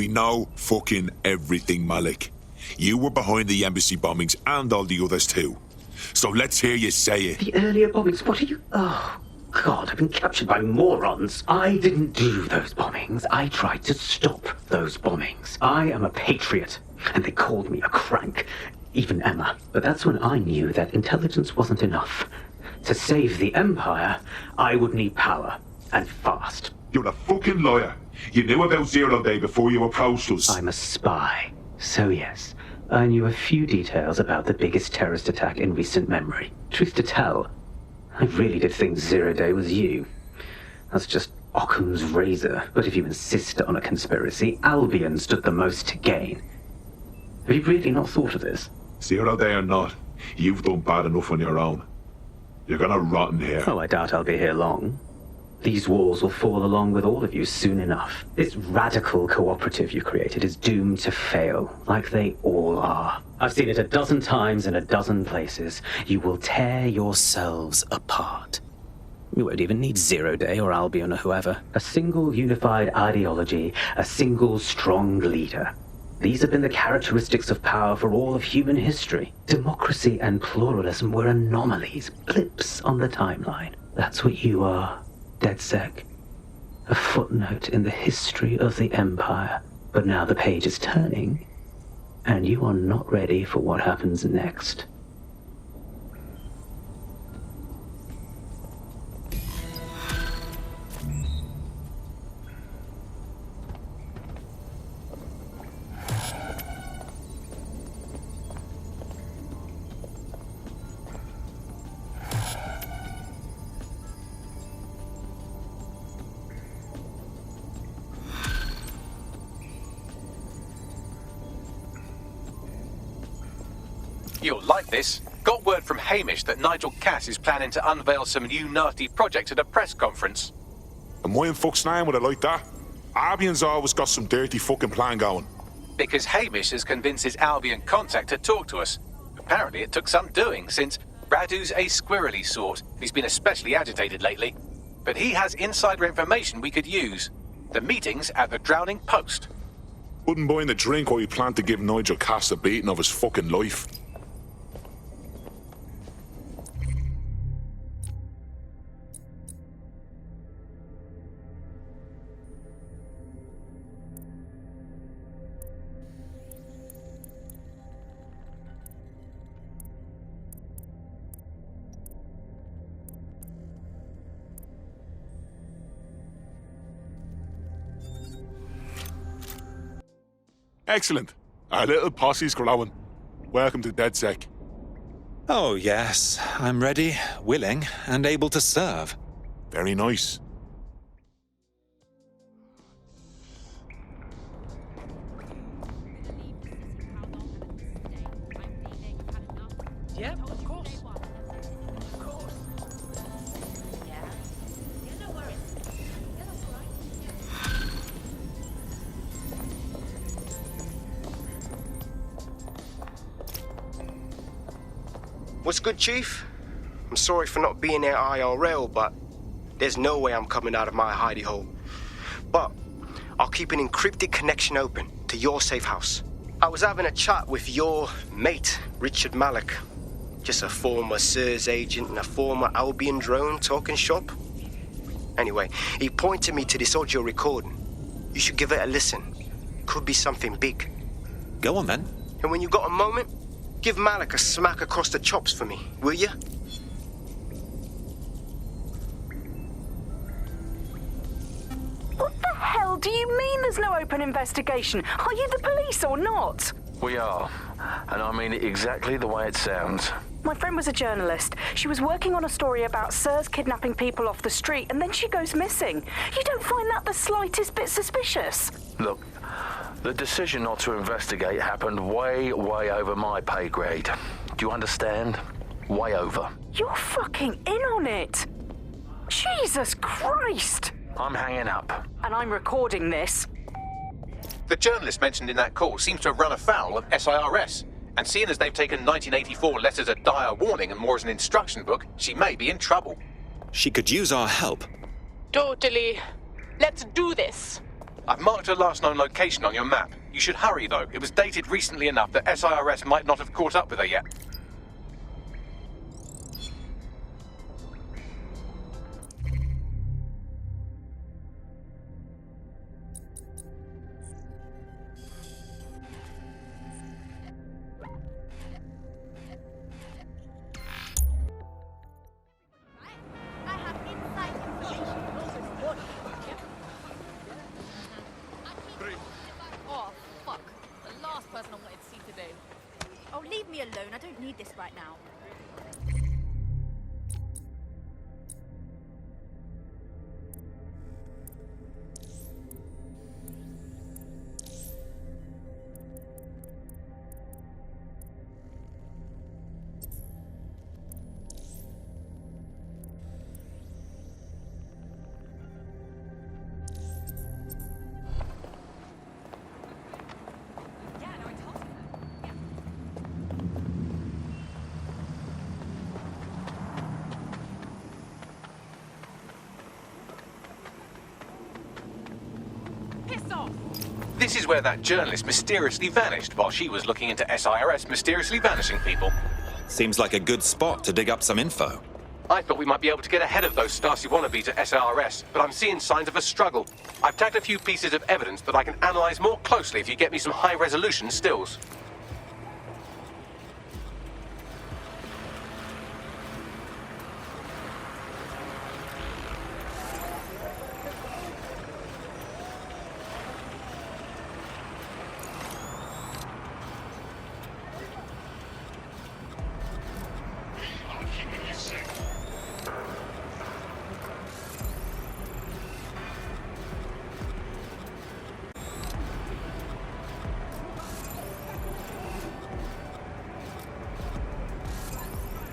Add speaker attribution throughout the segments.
Speaker 1: We know fucking everything, Malik. You were behind the embassy bombings and all the others too. So let's hear you say it.
Speaker 2: The earlier bombings? What are you... Oh, God, I've been captured by morons. I didn't do those bombings. I tried to stop those bombings. I am a patriot, and they called me a crank. Even Emma. But that's when I knew that intelligence wasn't enough. To save the Empire, I would need power, and fast.
Speaker 1: You're a fucking liar. You knew about Zero Day before you approached us.
Speaker 2: I'm a spy. So yes, I knew a few details about the biggest terrorist attack in recent memory. Truth to tell, I really did think Zero Day was you. That's just Occam's razor. But if you insist on a conspiracy, Albion stood the most to gain. Have you really not thought of this?
Speaker 1: 0 Day or not, you've done bad enough on your own. You're gonna rot in here.
Speaker 2: Oh, I doubt I'll be here long. These walls will fall along with all of you soon enough. This radical cooperative you created is doomed to fail, like they all are. I've seen it a dozen times in a dozen places. You will tear yourselves apart. You won't even need 0 Day or Albion or whoever. A single unified ideology, a single strong leader. These have been the characteristics of power for all of human history. Democracy and pluralism were anomalies, blips on the timeline. That's what you are, DedSec. A footnote in the history of the Empire. But now the page is turning, and you are not ready for what happens next.
Speaker 3: You'll like this. Got word from Hamish that Nigel Cass is planning to unveil some new nasty project at a press conference.
Speaker 1: And why in fuck's name would I like that? Albion's always got some dirty fucking plan going.
Speaker 3: Because Hamish has convinced his Albion contact to talk to us. Apparently it took some doing, since Radu's a squirrely sort. He's been especially agitated lately. But he has insider information we could use. The meeting's at the Drowning Post.
Speaker 1: Wouldn't buy the drink while you plan to give Nigel Cass a beating of his fucking life. Excellent. Our little posse's growing. Welcome to DedSec.
Speaker 4: Oh, yes. I'm ready, willing, and able to serve.
Speaker 1: Very nice.
Speaker 5: Yeah, of course. Of course. Yeah. Yeah, no worries. Yeah, that's all right.
Speaker 6: What's good, Chief? I'm sorry for not being there IRL, but there's no way I'm coming out of my hidey hole. But I'll keep an encrypted connection open to your safe house. I was having a chat with your mate, Richard Malik. Just a former SIRS agent and a former Albion drone talking shop. Anyway, he pointed me to this audio recording. You should give it a listen. Could be something big.
Speaker 4: Go on, then.
Speaker 6: And when you got a moment, give Malik a smack across the chops for me, will you?
Speaker 7: What the hell do you mean there's no open investigation? Are you the police or not?
Speaker 8: We are, and I mean it exactly the way it sounds.
Speaker 7: My friend was a journalist. She was working on a story about SIRS kidnapping people off the street, and then she goes missing. You don't find that the slightest bit suspicious?
Speaker 8: Look, the decision not to investigate happened way over my pay grade. Do you understand? Way over.
Speaker 7: You're fucking in on it. Jesus Christ!
Speaker 8: I'm hanging up.
Speaker 7: And I'm recording this.
Speaker 3: The journalist mentioned in that call seems to have run afoul of SIRS. And seeing as they've taken 1984 less as a dire warning and more as an instruction book, she may be in trouble.
Speaker 4: She could use our help.
Speaker 9: Totally. Let's do this.
Speaker 3: I've marked her last known location on your map. You should hurry, though. It was dated recently enough that SIRS might not have caught up with her yet.
Speaker 5: I have inside information. Also, what? Oh, fuck. The last person I wanted to see today. Oh, leave me alone. I don't need this right now. Piss off!
Speaker 3: This is where that journalist mysteriously vanished while she was looking into SIRS mysteriously vanishing people.
Speaker 4: Seems like a good spot to dig up some info.
Speaker 3: I thought we might be able to get ahead of those Stasi wannabes at SIRS, but I'm seeing signs of a struggle. I've tagged a few pieces of evidence that I can analyze more closely if you get me some high-resolution stills.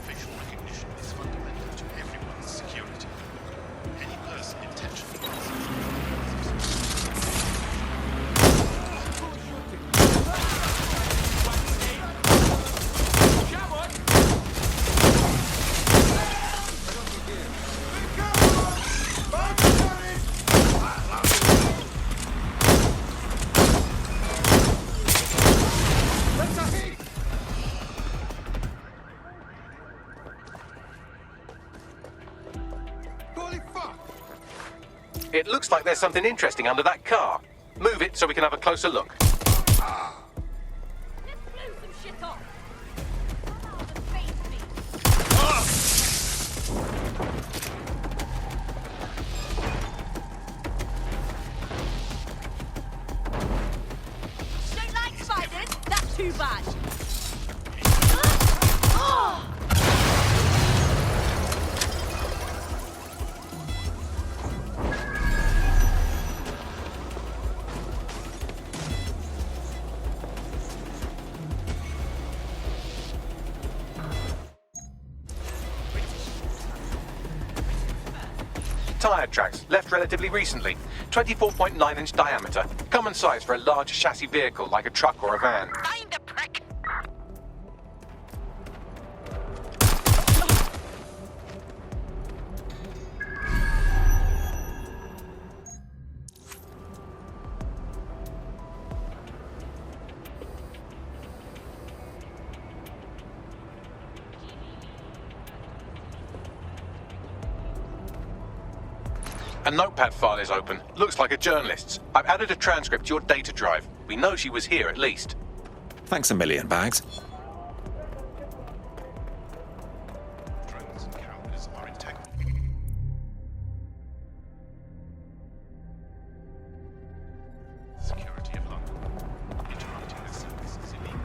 Speaker 9: Facial recognition is fundamental to everyone's security. Any person intentionally
Speaker 3: It looks like there's something interesting under that car. Move it so we can have a closer look.
Speaker 5: Let's blow some shit off. Just face me. Don't like spiders? That's too bad.
Speaker 3: Tyre tracks, left relatively recently. 24.9-inch diameter. Common size for a large chassis vehicle like a truck or a van.
Speaker 5: Find a prick.
Speaker 3: A notepad file is open. Looks like a journalist's. I've added a transcript to your data drive. We know she was here at least.
Speaker 4: Thanks a million, Bags.
Speaker 9: drones and cameras are integral. Security of London. Interrupting this service is illegal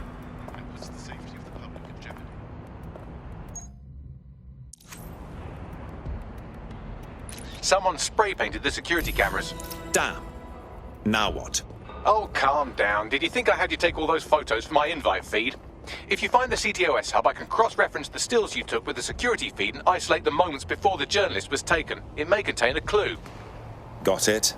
Speaker 9: and puts the safety of the public in jeopardy.
Speaker 3: Someone spray painted the security cameras.
Speaker 4: Damn. Now what?
Speaker 3: Oh, calm down. Did you think I had you take all those photos for my invite feed? If you find the CTOS hub, I can cross-reference the stills you took with the security feed and isolate the moments before the journalist was taken. It may contain a clue.
Speaker 4: Got it.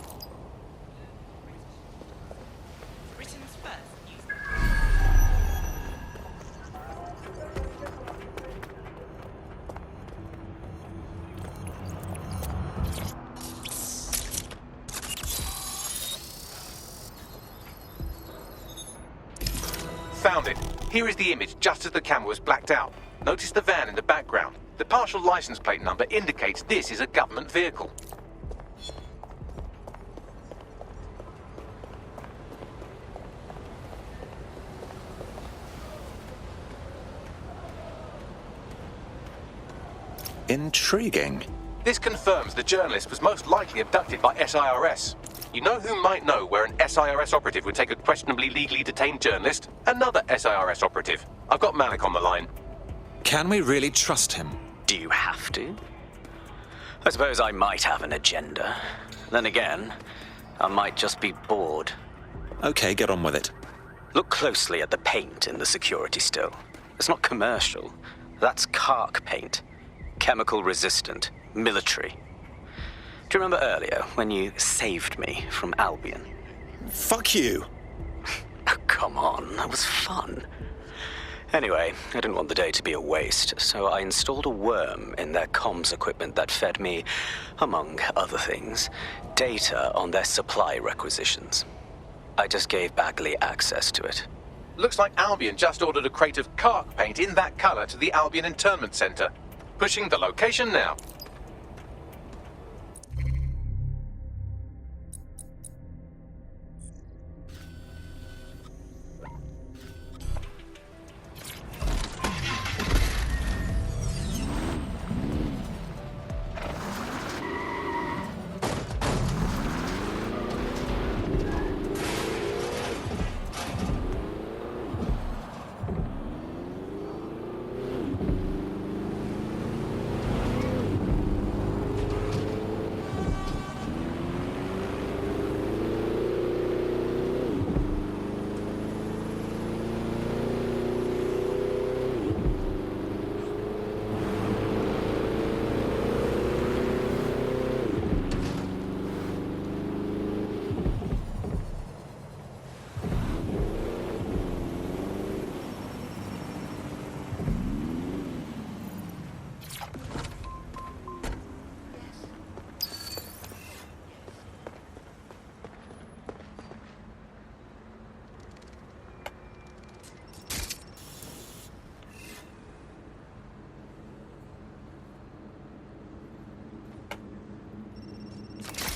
Speaker 3: Found it. Here is the image just as the camera was blacked out. Notice the van in the background. The partial license plate number indicates this is a government vehicle.
Speaker 4: Intriguing.
Speaker 3: This confirms the journalist was most likely abducted by SIRS. You know who might know where an SIRS operative would take a questionably legally detained journalist? Another SIRS operative. I've got Malik on the line.
Speaker 4: Can we really trust him?
Speaker 10: Do you have to? I suppose I might have an agenda. Then again, I might just be bored.
Speaker 4: Okay, get on with it.
Speaker 10: Look closely at the paint in the security still. It's not commercial. That's Kark paint. Chemical resistant. Military. Do you remember earlier when you saved me from Albion?
Speaker 4: Fuck you!
Speaker 10: Oh, come on, that was fun. Anyway, I didn't want the day to be a waste, so I installed a worm in their comms equipment that fed me, among other things, data on their supply requisitions. I just gave Bagley access to it.
Speaker 3: Looks like Albion just ordered a crate of Kark paint in that color to the Albion Internment Center. Pushing the location now.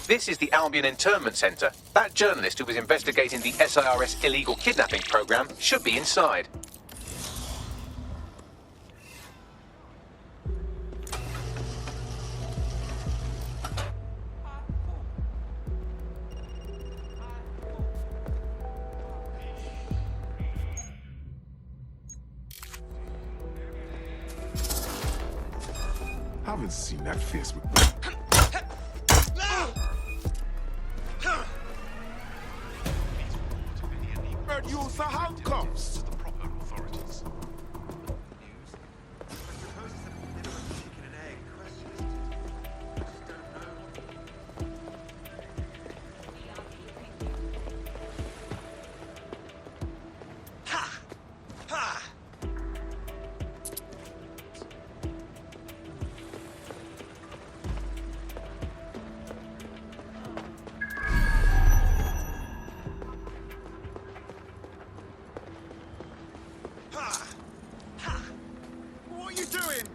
Speaker 3: This is the Albion Internment Center. That journalist who was investigating the SIRS illegal kidnapping program should be inside.
Speaker 9: I haven't seen that face with... Use the handcuffs. To the proper authorities. What are you doing?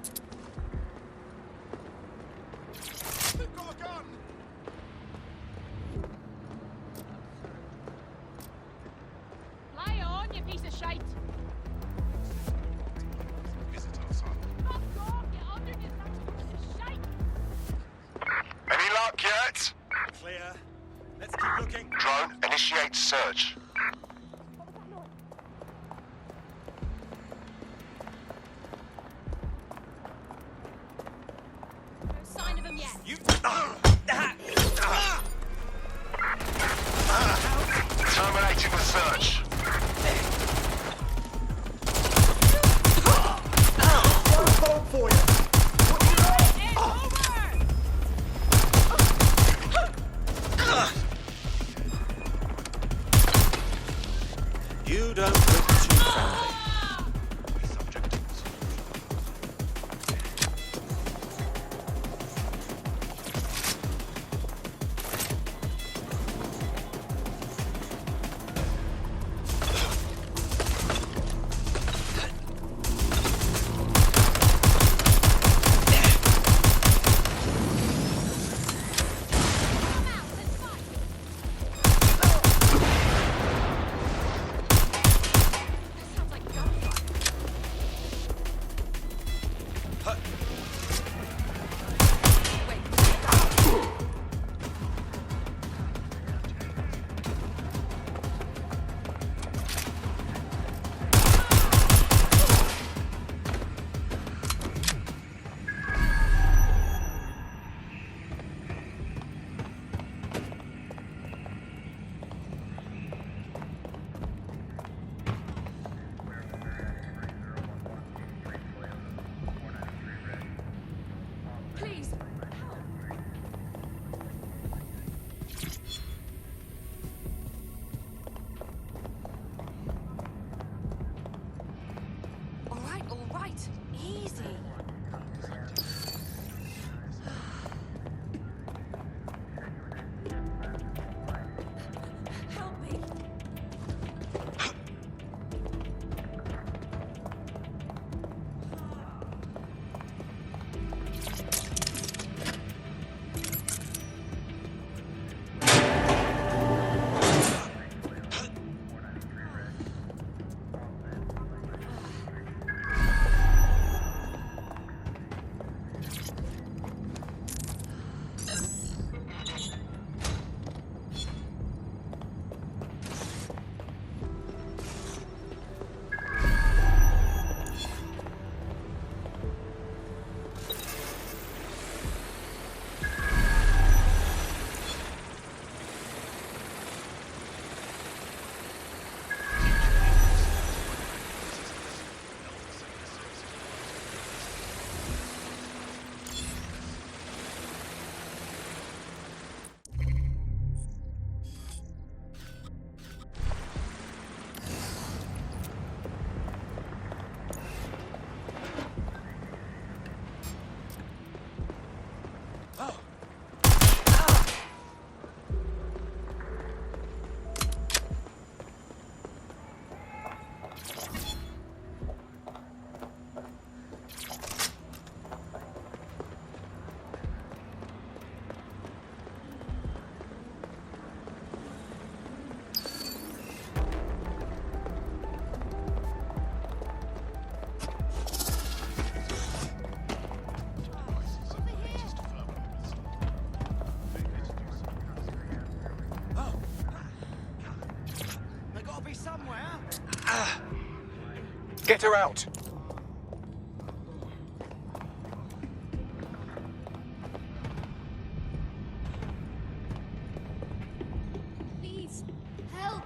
Speaker 9: They've got a gun!
Speaker 5: Lie on, you piece of shite!
Speaker 9: Is it outside?
Speaker 5: Fuck off, get under this piece of shite!
Speaker 11: Any luck yet?
Speaker 12: Clear. Let's keep looking.
Speaker 11: Drone, initiate search.
Speaker 5: No sign of him yet.
Speaker 12: You...
Speaker 11: Terminating the search.
Speaker 12: for you.
Speaker 4: You don't look too friendly.
Speaker 5: all right. Easy. Help me.
Speaker 3: Get her out.
Speaker 5: Please, help.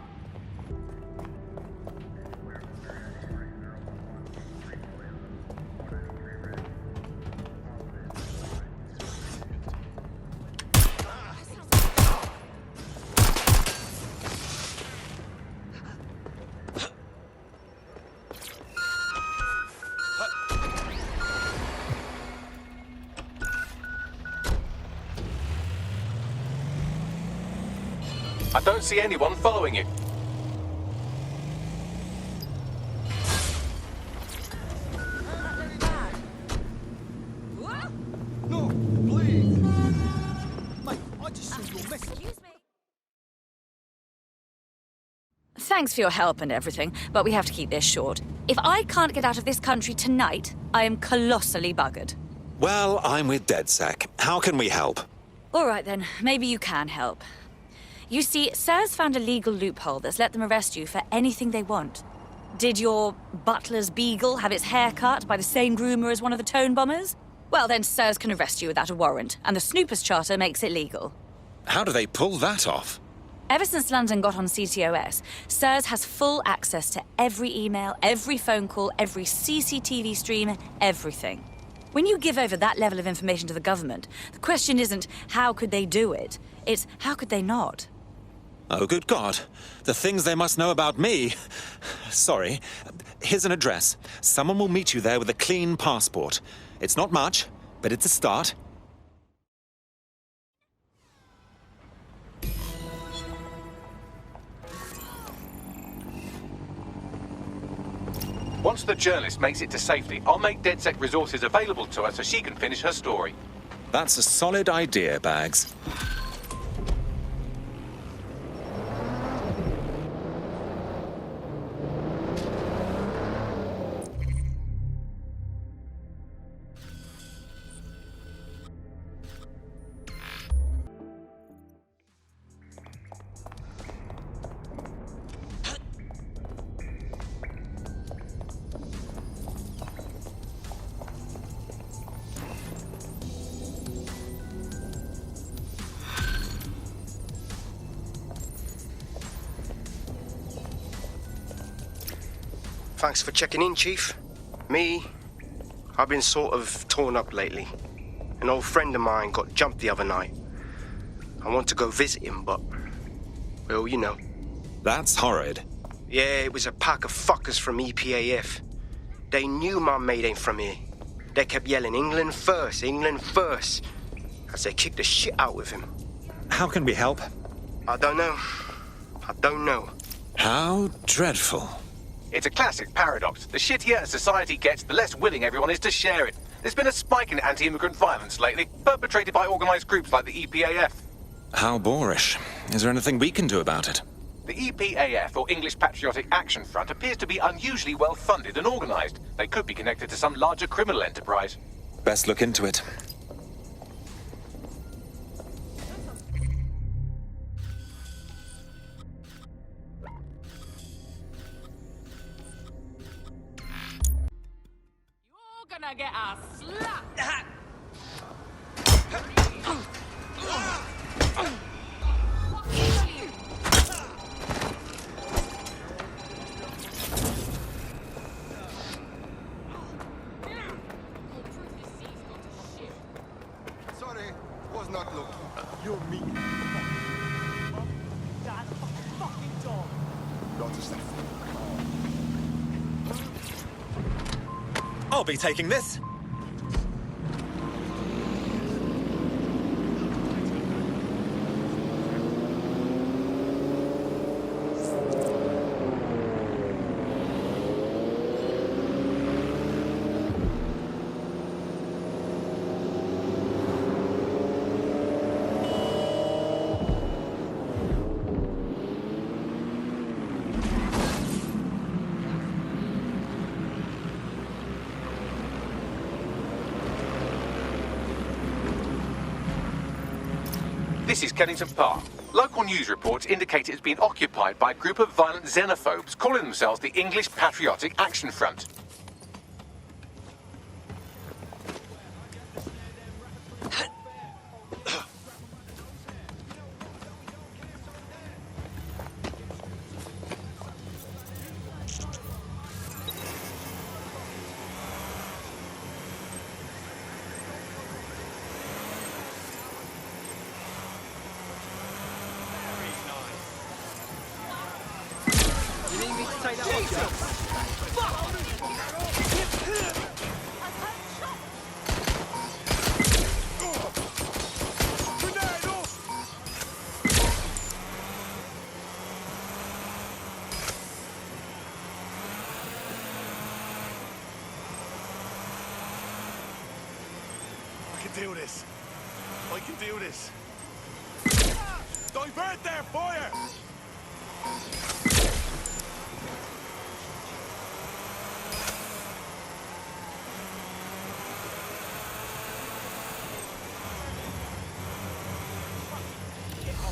Speaker 3: I don't see anyone following you.
Speaker 12: No, please. Mate, I just saw your message.
Speaker 5: Excuse me.
Speaker 13: Thanks for your help and everything, but we have to keep this short. If I can't get out of this country tonight, I am colossally buggered.
Speaker 4: Well, I'm with DedSec. How can we help?
Speaker 13: All right then, maybe you can help. You see, SIRS found a legal loophole that's let them arrest you for anything they want. Did your butler's beagle have its hair cut by the same groomer as one of the tone bombers? Well, then SIRS can arrest you without a warrant, and the Snoopers Charter makes it legal.
Speaker 4: How do they pull that off?
Speaker 13: Ever since London got on CTOS, SIRS has full access to every email, every phone call, every CCTV stream, everything. When you give over that level of information to the government, the question isn't how could they do it, it's how could they not?
Speaker 4: Oh, good God. The things they must know about me. Sorry. Here's an address. Someone will meet you there with a clean passport. It's not much, but it's a start.
Speaker 3: Once the journalist makes it to safety, I'll make DedSec resources available to her so she can finish her story.
Speaker 4: That's a solid idea, Bags.
Speaker 6: Thanks for checking in, Chief. I've been sort of torn up lately. An old friend of mine got jumped the other night. I want to go visit him, but, well, you know.
Speaker 4: That's horrid.
Speaker 6: Yeah, it was a pack of fuckers from EPAF. They knew my mate ain't from here. They kept yelling, England first, as they kicked the shit out with him.
Speaker 4: How can we help?
Speaker 6: I don't know.
Speaker 4: How dreadful.
Speaker 3: It's a classic paradox. The shittier a society gets, the less willing everyone is to share it. There's been a spike in anti-immigrant violence lately, perpetrated by organized groups like the EPAF.
Speaker 4: How boorish. Is there anything we can do about it?
Speaker 3: The EPAF, or English Patriotic Action Front, appears to be unusually well funded and organized. They could be connected to some larger criminal enterprise.
Speaker 4: Best look into it.
Speaker 5: You're gonna get a slap.
Speaker 12: Sorry, was not looking. You're me. That fucking dog. Not a step.
Speaker 4: I'll be taking this.
Speaker 3: This is Kennington Park. Local news reports indicate it's been occupied by a group of violent xenophobes calling themselves the English Patriotic Action Front.
Speaker 9: I can do this. Divert their fire!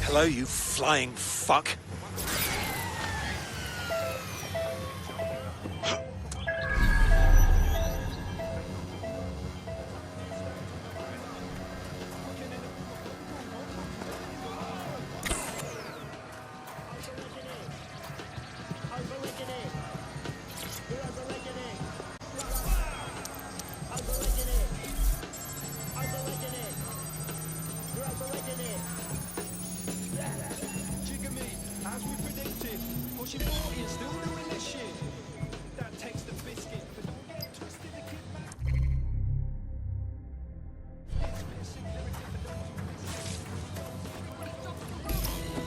Speaker 4: Hello, you flying fuck.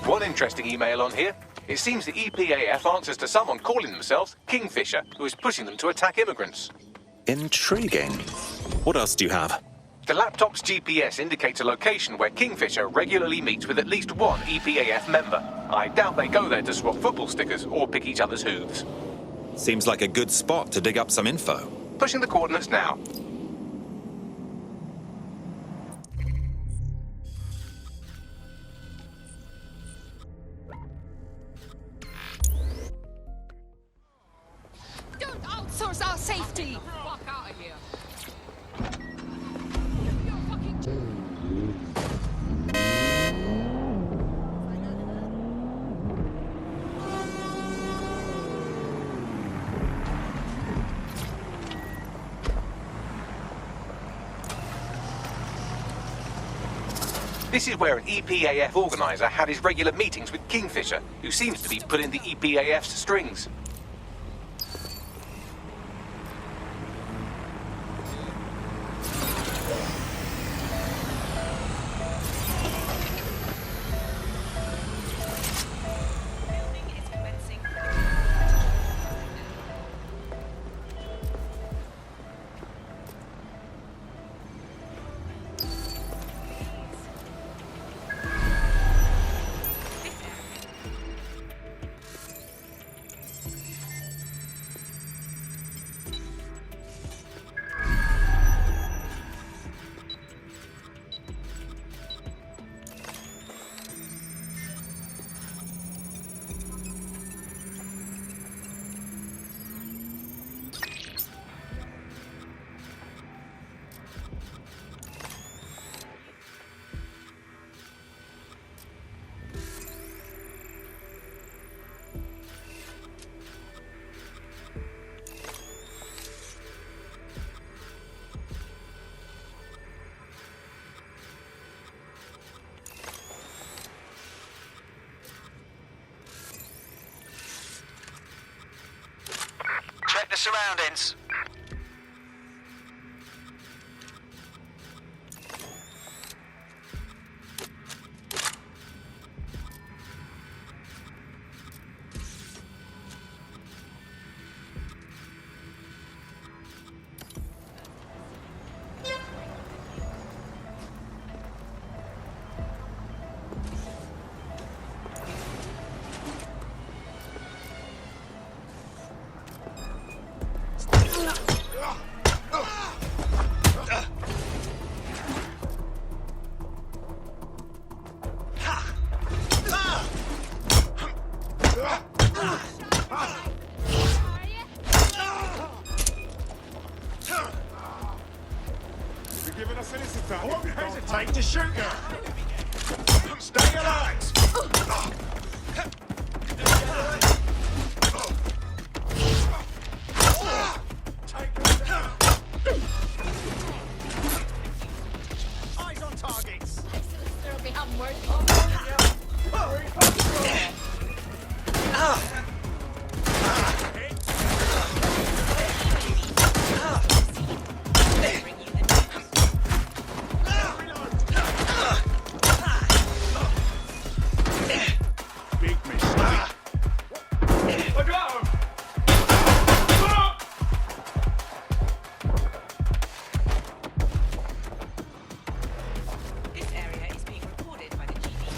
Speaker 3: One interesting email on here. It seems the EPAF answers to someone calling themselves Kingfisher, who is pushing them to attack immigrants.
Speaker 4: Intriguing. What else do you have?
Speaker 3: The laptop's GPS indicates a location where Kingfisher regularly meets with at least one EPAF member. I doubt they go there to swap football stickers or pick each other's hooves.
Speaker 4: Seems like a good spot to dig up some info.
Speaker 3: Pushing the coordinates now.
Speaker 5: Don't outsource our safety! Walk out of here.
Speaker 3: This is where an EPAF organizer had his regular meetings with Kingfisher, who seems to be pulling the EPAF's strings.
Speaker 10: the surroundings.
Speaker 11: You're giving us an instant. I won't hesitate to shoot you. Stay alive.
Speaker 12: Eyes on targets.
Speaker 11: Big mistake. I got him.
Speaker 14: This area is being recorded by the GDP.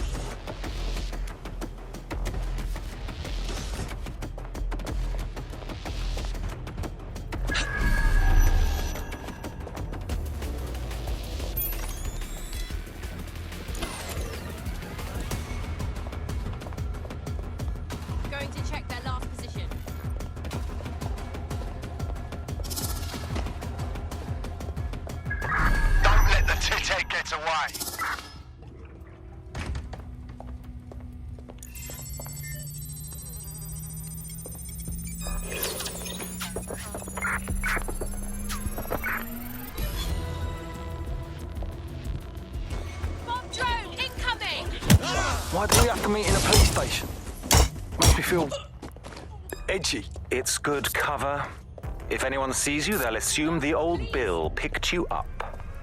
Speaker 5: Going to check their last position.
Speaker 11: Don't let the tit get away.
Speaker 5: Bomb drone incoming!
Speaker 15: Why do we have to meet in a police station? Makes me feel edgy.
Speaker 8: It's good cover. If anyone sees you, they'll assume the old Bill picked you up.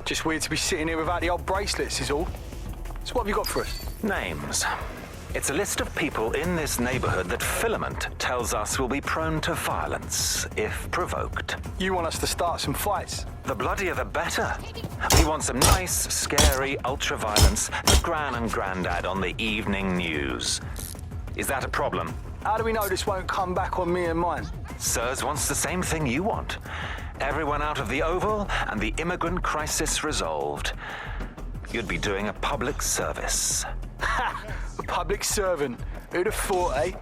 Speaker 15: Just weird to be sitting here without the old bracelets is all. So what have you got for us?
Speaker 8: Names. It's a list of people in this neighborhood that Filament tells us will be prone to violence if provoked.
Speaker 15: You want us to start some fights?
Speaker 8: The bloodier the better. We want some nice, scary ultra-violence for Gran and Grandad on the evening news. Is that a problem?
Speaker 15: How do we know this won't come back on me and mine?
Speaker 8: Sirs wants the same thing you want. Everyone out of the Oval and the immigrant crisis resolved. You'd be doing a public service.
Speaker 15: Ha! A public servant. Who'd have thought, eh?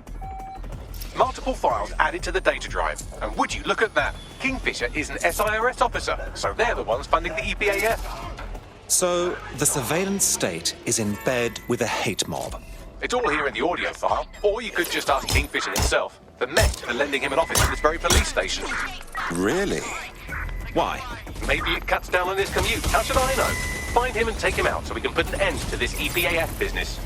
Speaker 3: Multiple files added to the data drive. And would you look at that? Kingfisher is an SIRS officer, so they're the ones funding the EPAF.
Speaker 4: So, the surveillance state is in bed with a hate mob.
Speaker 3: It's all here in the audio file, or you could just ask Kingfisher himself. The Met are lending him an office in this very police station.
Speaker 4: Really? Why?
Speaker 3: Maybe it cuts down on his commute. How should I know? Find him and take him out so we can put an end to this EPAF business.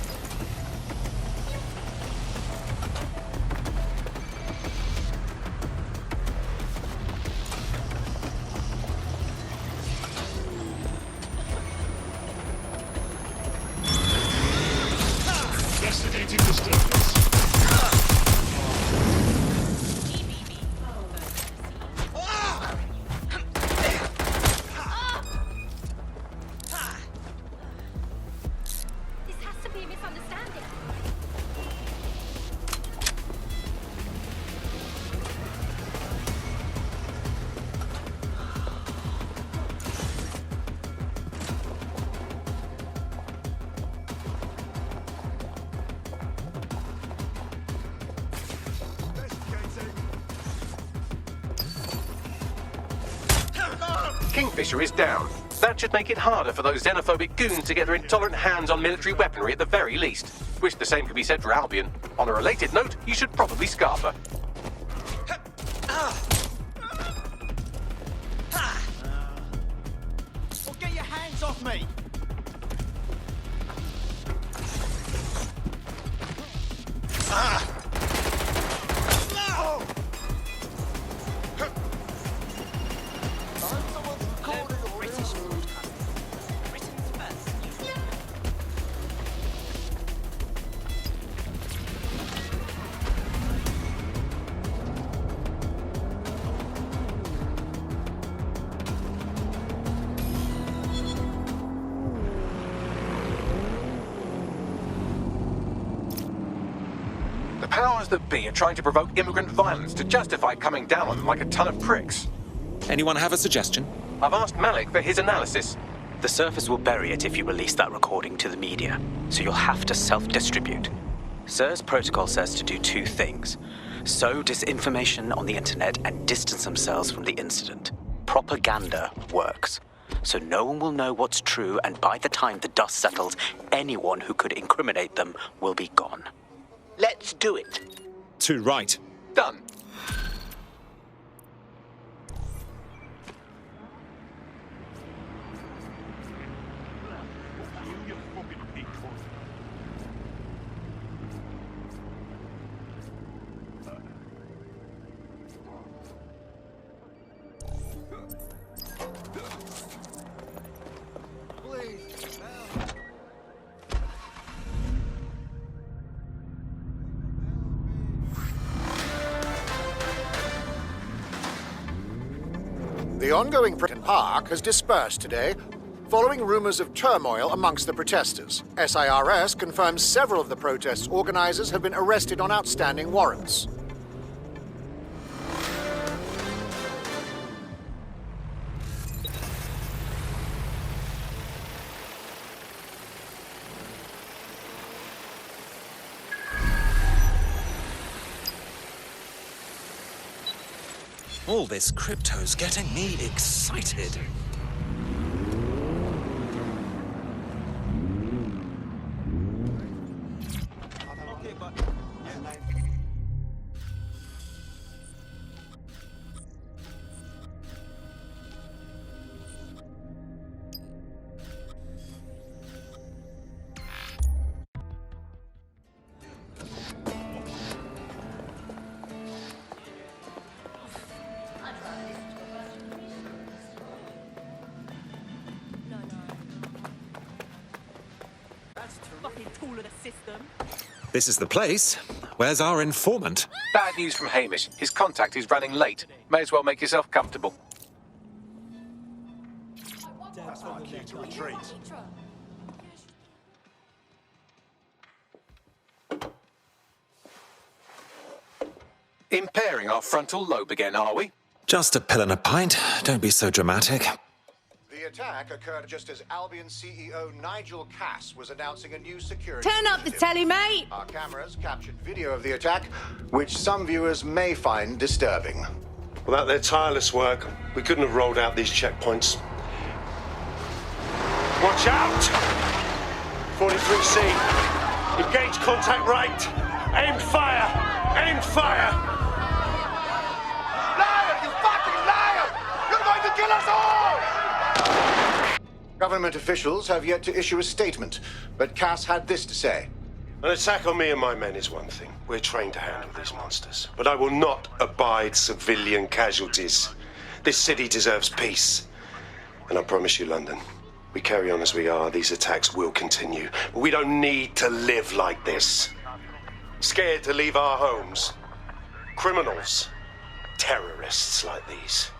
Speaker 11: Investigating disturbance.
Speaker 5: This has to be a misunderstanding.
Speaker 3: Kingfisher is down. That should make it harder for those xenophobic goons to get their intolerant hands on military weaponry at the very least. Wish the same could be said for Albion. On a related note, you should probably scarf her.
Speaker 12: Well, get your hands off me!
Speaker 3: powers that be are trying to provoke immigrant violence to justify coming down on them like a ton of pricks.
Speaker 4: Anyone have a suggestion?
Speaker 3: I've asked Malik for his analysis.
Speaker 10: The Surface will bury it if you release that recording to the media, so you'll have to self-distribute. SIR's protocol says to do two things: sow disinformation on the internet and distance themselves from the incident. Propaganda works, so no one will know what's true, and by the time the dust settles, anyone who could incriminate them will be gone.
Speaker 6: Let's do it.
Speaker 4: Too right.
Speaker 3: Done.
Speaker 16: The ongoing Park has dispersed today, following rumours of turmoil amongst the protesters. SIRS confirms several of the protest's organisers have been arrested on outstanding warrants.
Speaker 4: All this crypto's getting me excited. This is the place. Where's our informant?
Speaker 3: Bad news from Hamish. His contact is running late. May as well make yourself comfortable.
Speaker 11: That's my cue to retreat.
Speaker 3: Impairing our frontal lobe again, are we?
Speaker 4: Just a pill and a pint. Don't be so dramatic.
Speaker 16: The attack occurred just as Albion CEO Nigel Cass was announcing a new security
Speaker 17: Turn up the telly, mate!
Speaker 16: Our cameras captured video of the attack, which some viewers may find disturbing.
Speaker 18: Without their tireless work, we couldn't have rolled out these checkpoints. Watch out! 43C. Engage contact right. Aimed fire! Aimed fire!
Speaker 11: Liar! You fucking liar! You're going to kill us all!
Speaker 16: Government officials have yet to issue a statement, but Cass had this to say.
Speaker 18: An attack on me and my men is one thing. We're trained to handle these monsters. But I will not abide civilian casualties. This city deserves peace. And I promise you, London, we carry on as we are, these attacks will continue. But we don't need to live like this. Scared to leave our homes. Criminals, terrorists like these,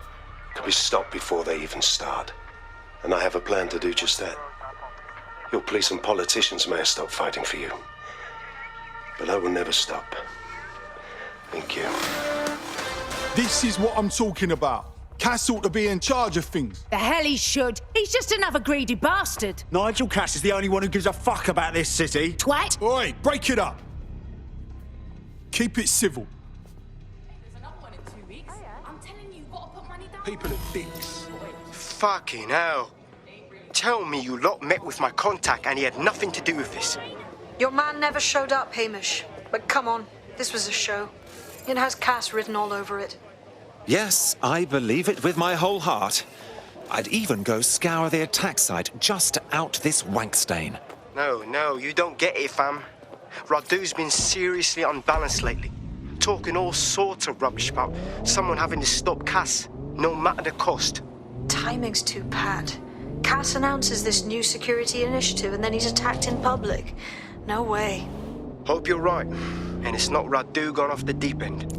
Speaker 18: can be stopped before they even start. And I have a plan to do just that. Your police and politicians may have stopped fighting for you. But I will never stop. Thank you.
Speaker 12: This is what I'm talking about. Cass ought to be in charge of things.
Speaker 17: The hell he should. He's just another greedy bastard.
Speaker 19: Nigel Cass is the only one who gives a fuck about this city.
Speaker 17: Twat!
Speaker 12: Oi, break it up. Keep it civil.
Speaker 5: There's another one in 2 weeks. I'm telling you, you've got to put money down.
Speaker 12: People are dicks.
Speaker 6: Fucking hell. Tell me you lot met with my contact and he had nothing to do with this.
Speaker 20: Your man never showed up, Hamish. But come on, this was a show. It has Cass written all over it.
Speaker 4: Yes, I believe it with my whole heart. I'd even go scour the attack site just to out this wank stain.
Speaker 6: No, you don't get it, fam. Radu's been seriously unbalanced lately. Talking all sorts of rubbish about someone having to stop Cass, no matter the cost.
Speaker 20: Timing's too pat. Cass announces this new security initiative and then he's attacked in public. No way.
Speaker 6: Hope you're right. And it's not Radu gone off the deep end.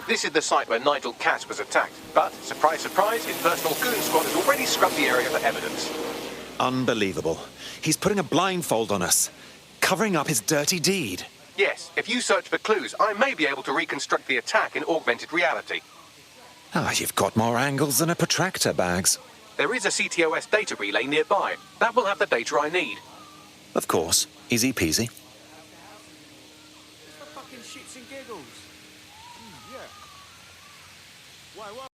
Speaker 3: This is the site where Nigel Cass was attacked, but, surprise, surprise, his personal goon squad has already scrubbed the area for evidence.
Speaker 4: Unbelievable. He's putting a blindfold on us, covering up his dirty deed.
Speaker 3: Yes, if you search for clues, I may be able to reconstruct the attack in augmented reality.
Speaker 4: Ah, you've got more angles than a protractor, Bags.
Speaker 3: There is a CTOS data relay nearby. That will have the data I need.
Speaker 4: Of course. Easy peasy.
Speaker 11: Fucking shits and giggles. Yeah. Why?